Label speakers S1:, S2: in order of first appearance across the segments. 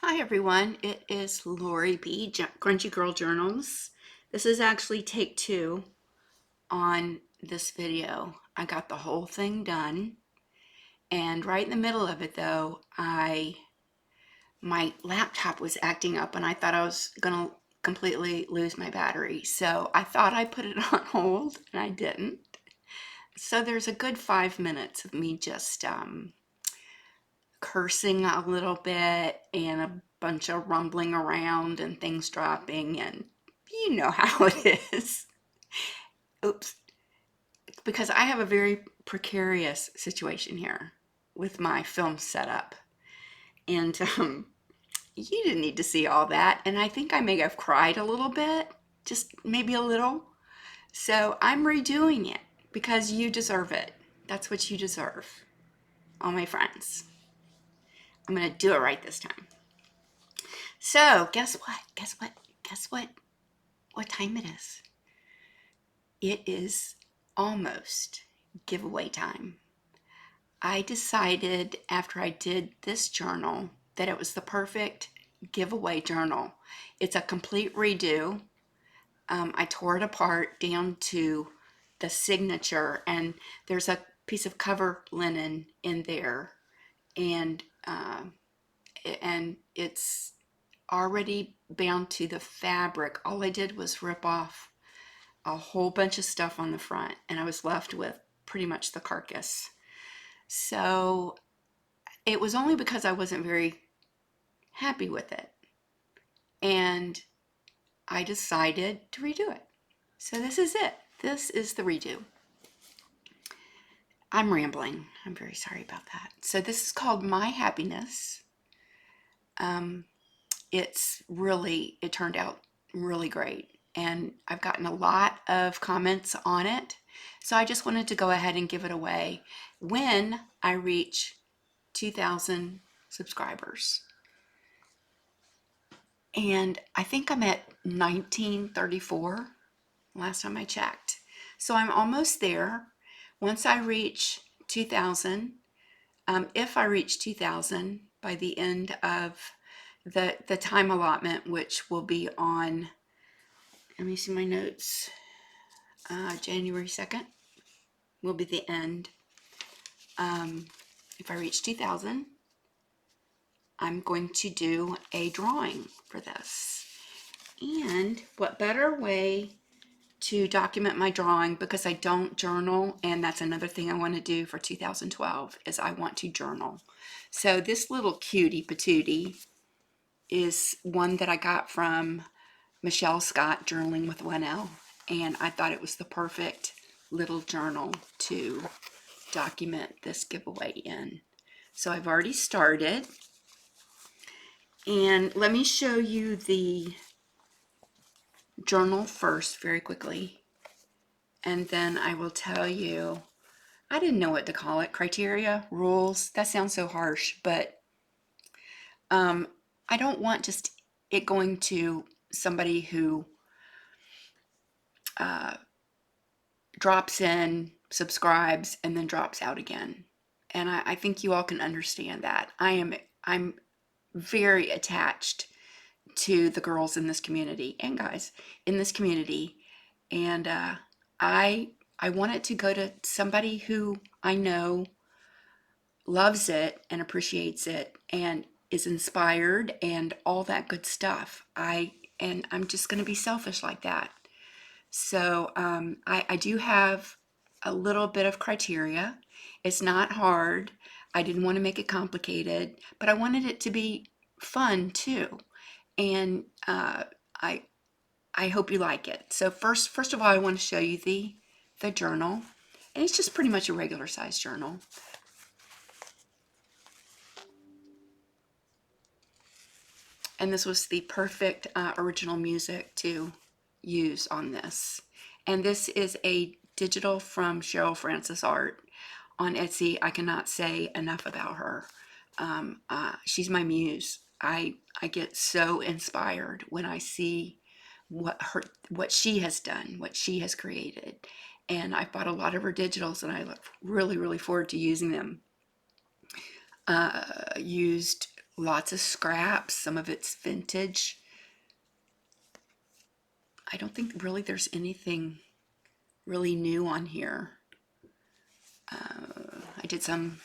S1: Hi everyone, it is Lori B. Grungy Girl Journals. This is actually take two on this video. I got the whole thing done, and right in the middle of it though, my laptop was acting up and I thought I was gonna completely lose my battery. So I thought I put it on hold and I didn't. So there's a good 5 minutes of me just cursing a little bit and a bunch of rumbling around and things dropping, and you know how it is. Oops. Because I have a very precarious situation here with my film setup. And you didn't need to see all that. And I think I may have cried a little bit, just maybe a little. So I'm redoing it because you deserve it. That's what you deserve, all my friends. I'm going to do it right this time. So, guess what? Guess what? Guess what? What time it is? It is almost giveaway time. I decided after I did this journal that it was the perfect giveaway journal. It's a complete redo. I tore it apart down to the signature, and there's a piece of cover linen in there, and it's already bound to the fabric. All I did was rip off a whole bunch of stuff on the front, and I was left with pretty much the carcass. So it was only because I wasn't very happy with it, and I decided to redo it. So this is it. This is the redo. I'm rambling. I'm very sorry about that. So this is called My Happiness. It turned out really great, and I've gotten a lot of comments on it. So I just wanted to go ahead and give it away when I reach 2,000 subscribers. And I think I'm at 1934 last time I checked. So I'm almost there. Once I reach 2,000, if I reach 2,000 by the end of the time allotment, which will be on, let me see my notes, January 2nd will be the end. If I reach 2,000, I'm going to do a drawing for this. And what better way to document my drawing, because I don't journal, and that's another thing I want to do for 2012, is I want to journal. So this little cutie patootie is one that I got from Michelle Scott, Journaling with 1L, and I thought it was the perfect little journal to document this giveaway in. So I've already started, and let me show you the journal first very quickly, and then I will tell you, I didn't know what to call it, criteria, rules. That sounds so harsh, but I don't want just it going to somebody who drops in, subscribes, and then drops out again. And I think you all can understand that. I'm very attached to the girls in this community and guys in this community, and I want it to go to somebody who I know loves it and appreciates it and is inspired and all that good stuff. I'm just going to be selfish like that. So I do have a little bit of criteria. It's not hard. I didn't want to make it complicated, but I wanted it to be fun too. And I hope you like it. So first of all, I want to show you the journal, and it's just pretty much a regular size journal. And this was the perfect original music to use on this. And this is a digital from CherylFrancisArt on Etsy. I cannot say enough about her. She's my muse. I get so inspired when I see what she has done, what she has created. And I bought a lot of her digitals, and I look really forward to using them. Used lots of scraps. Some of it's vintage. I don't think really there's anything really new on here. I did some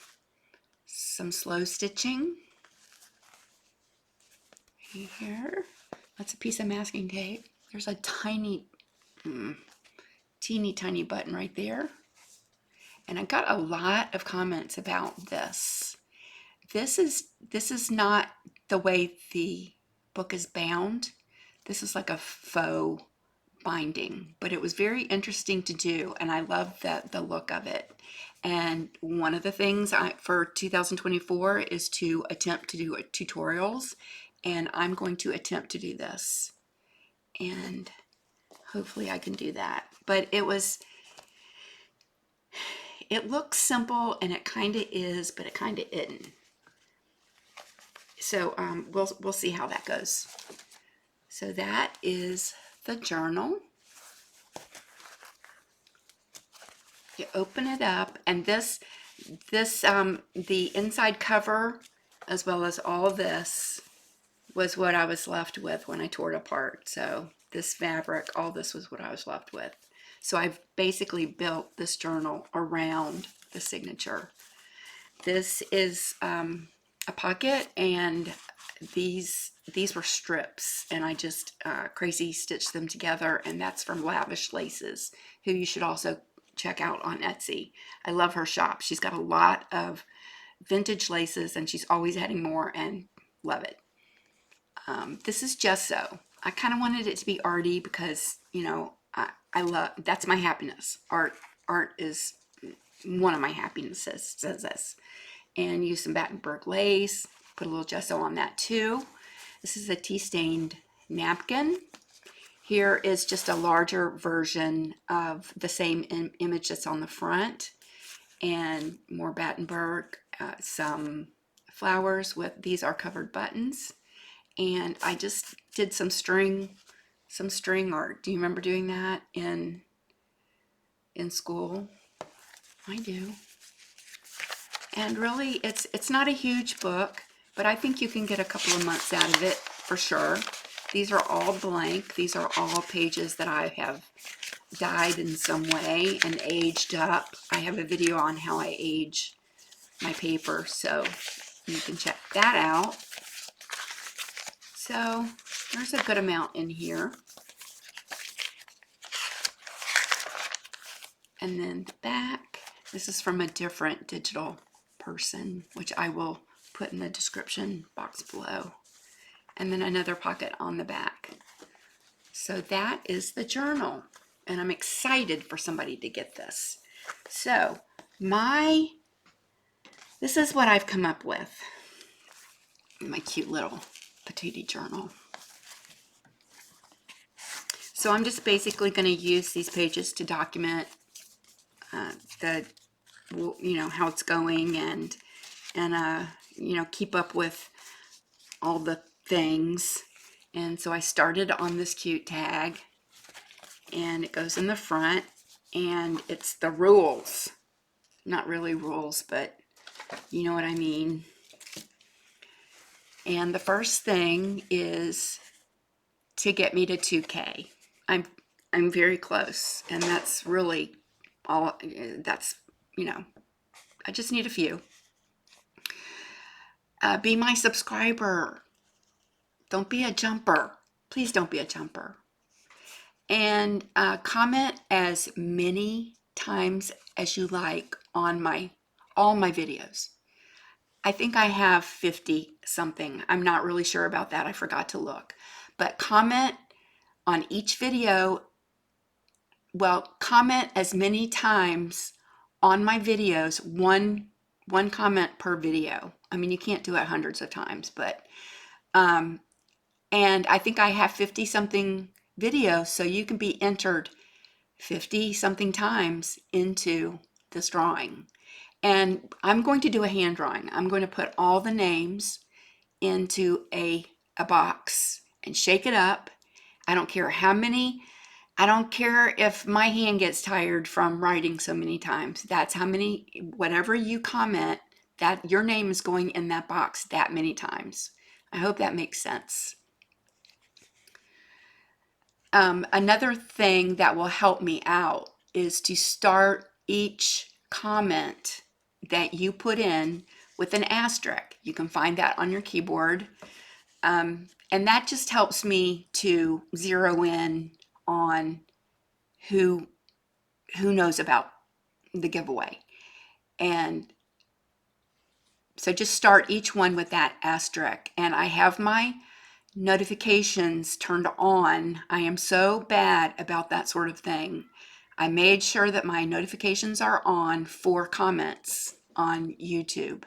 S1: slow stitching here. That's a piece of masking tape. There's a tiny, teeny tiny button right there. And I got a lot of comments about this. This is not the way the book is bound. This is like a faux binding, but it was very interesting to do, and I love the look of it. And one of the things for 2024 is to attempt to do tutorials, and I'm going to attempt to do this, and hopefully I can do that. But it looks simple, and it kind of is, but it kind of isn't. So we'll see how that goes. So that is the journal. You open it up, and this the inside cover as well as all this was what I was left with when I tore it apart. So this fabric, all this was what I was left with. So I've basically built this journal around the signature. This is a pocket, and these were strips, and I just crazy stitched them together, and that's from Lavish Laces, who you should also check out on Etsy. I love her shop. She's got a lot of vintage laces, and she's always adding more, and love it. This is gesso. I kind of wanted it to be arty because, you know, I love, that's my happiness. Art is one of my happinesses, says this. And use some Battenberg lace, put a little gesso on that too. This is a tea-stained napkin. Here is just a larger version of the same image that's on the front, and more Battenberg, some flowers with, these are covered buttons. And I just did some string art. Do you remember doing that in school? I do. And really, it's not a huge book, but I think you can get a couple of months out of it for sure. These are all blank. These are all pages that I have dyed in some way and aged up. I have a video on how I age my paper, so you can check that out. So there's a good amount in here. And then the back, this is from a different digital person, which I will put in the description box below. And then another pocket on the back. So that is the journal, and I'm excited for somebody to get this. So this is what I've come up with. My cute little patootie journal. So I'm just basically going to use these pages to document how it's going, and keep up with all the things. And so I started on this cute tag, and it goes in the front, and it's the rules. Not really rules, but you know what I mean. And the first thing is to get me to 2K. I'm very close, and that's really all. That's, I just need a few. Be my subscriber. Don't be a jumper. Please don't be a jumper. And comment as many times as you like on all my videos. I think I have 50 something. I'm not really sure about that. I forgot to look. But comment on each video. Well, comment as many times on my videos, one comment per video. I mean, you can't do it hundreds of times, but and I think I have 50 something videos, so you can be entered 50 something times into this drawing. And I'm going to do a hand drawing. I'm going to put all the names into a box and shake it up. I don't care how many. I don't care if my hand gets tired from writing so many times. That's how many, whatever you comment, that your name is going in that box that many times. I hope that makes sense. Another thing that will help me out is to start each comment that you put in with an asterisk. You can find that on your keyboard. And that just helps me to zero in on who knows about the giveaway. And so just start each one with that asterisk. And I have my notifications turned on. I am so bad about that sort of thing. I made sure that my notifications are on for comments on YouTube,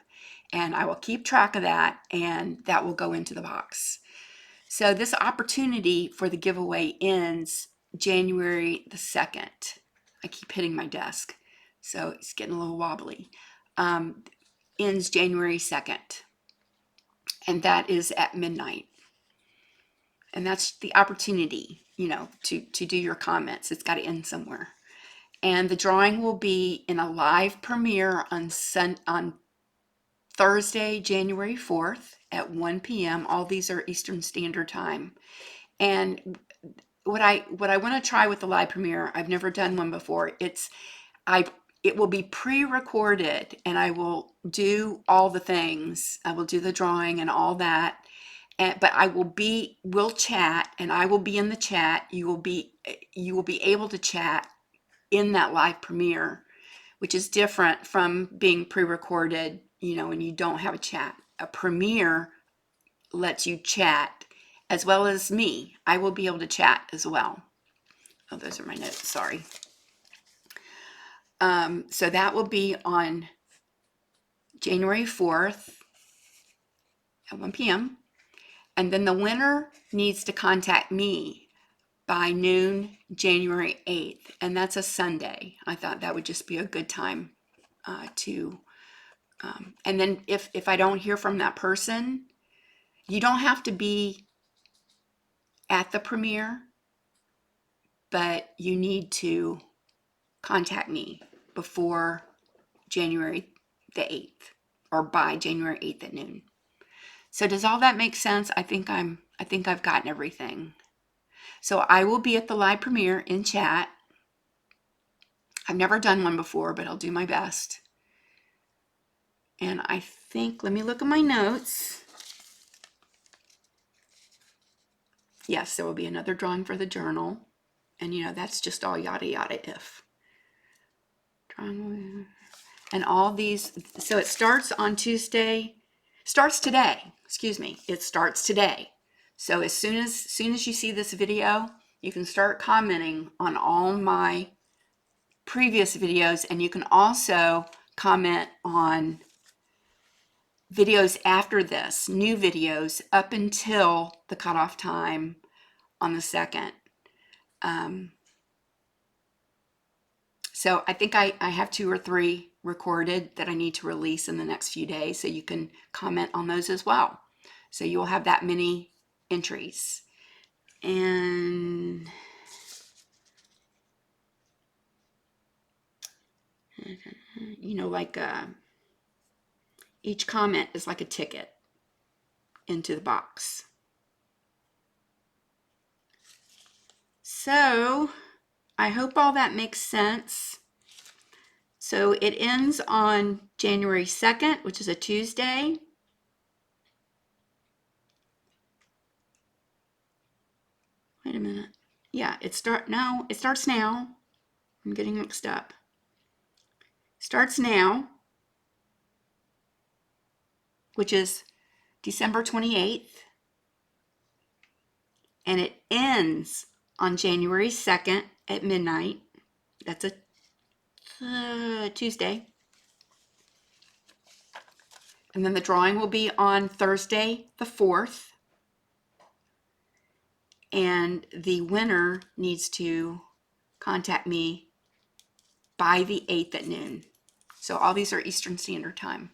S1: and I will keep track of that, and that will go into the box. So this opportunity for the giveaway ends January the 2nd. I keep hitting my desk, so it's getting a little wobbly. Ends January 2nd, and that is at midnight. And that's the opportunity, to do your comments. It's got to end somewhere. And the drawing will be in a live premiere on Thursday, January 4th at 1 p.m. All these are Eastern Standard Time. And what I want to try with the live premiere, I've never done one before. It will be pre-recorded, and I will do all the things. I will do the drawing and all that. But we'll chat, and I will be in the chat. You will be able to chat in that live premiere, which is different from being pre-recorded, and you don't have a chat. A premiere lets you chat as well as me. I will be able to chat as well. Oh, those are my notes, sorry. So that will be on January 4th at 1 p.m. And then the winner needs to contact me by noon, January 8th. And that's a Sunday. I thought that would just be a good time and then if I don't hear from that person, you don't have to be at the premiere, but you need to contact me before January the 8th or by January 8th at noon. So does all that make sense? I think I've gotten everything. So I will be at the live premiere in chat. I've never done one before, but I'll do my best. And I think, let me look at my notes. Yes, there will be another drawing for the journal. And that's just all yada yada if. Drawing. And all these, so it starts on Tuesday, starts today, excuse me, it starts today. So as soon as you see this video, you can start commenting on all my previous videos, and you can also comment on videos after this, new videos up until the cutoff time on the 2nd. So I think I have 2 or 3 recorded that I need to release in the next few days, so you can comment on those as well. So you will have that many entries. And like each comment is like a ticket into the box. So I hope all that makes sense. So it ends on January 2nd, which is a Tuesday. Wait a minute. Yeah, it starts now. I'm getting mixed up. Starts now, which is December 28th. And it ends on January 2nd at midnight. That's a Tuesday. And then the drawing will be on Thursday the 4th. And the winner needs to contact me by the 8th at noon. So all these are Eastern Standard Time.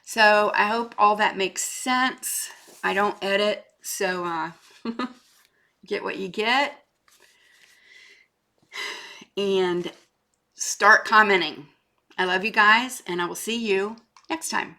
S1: So I hope all that makes sense. I don't edit, so get what you get. And start commenting. I love you guys, and I will see you next time.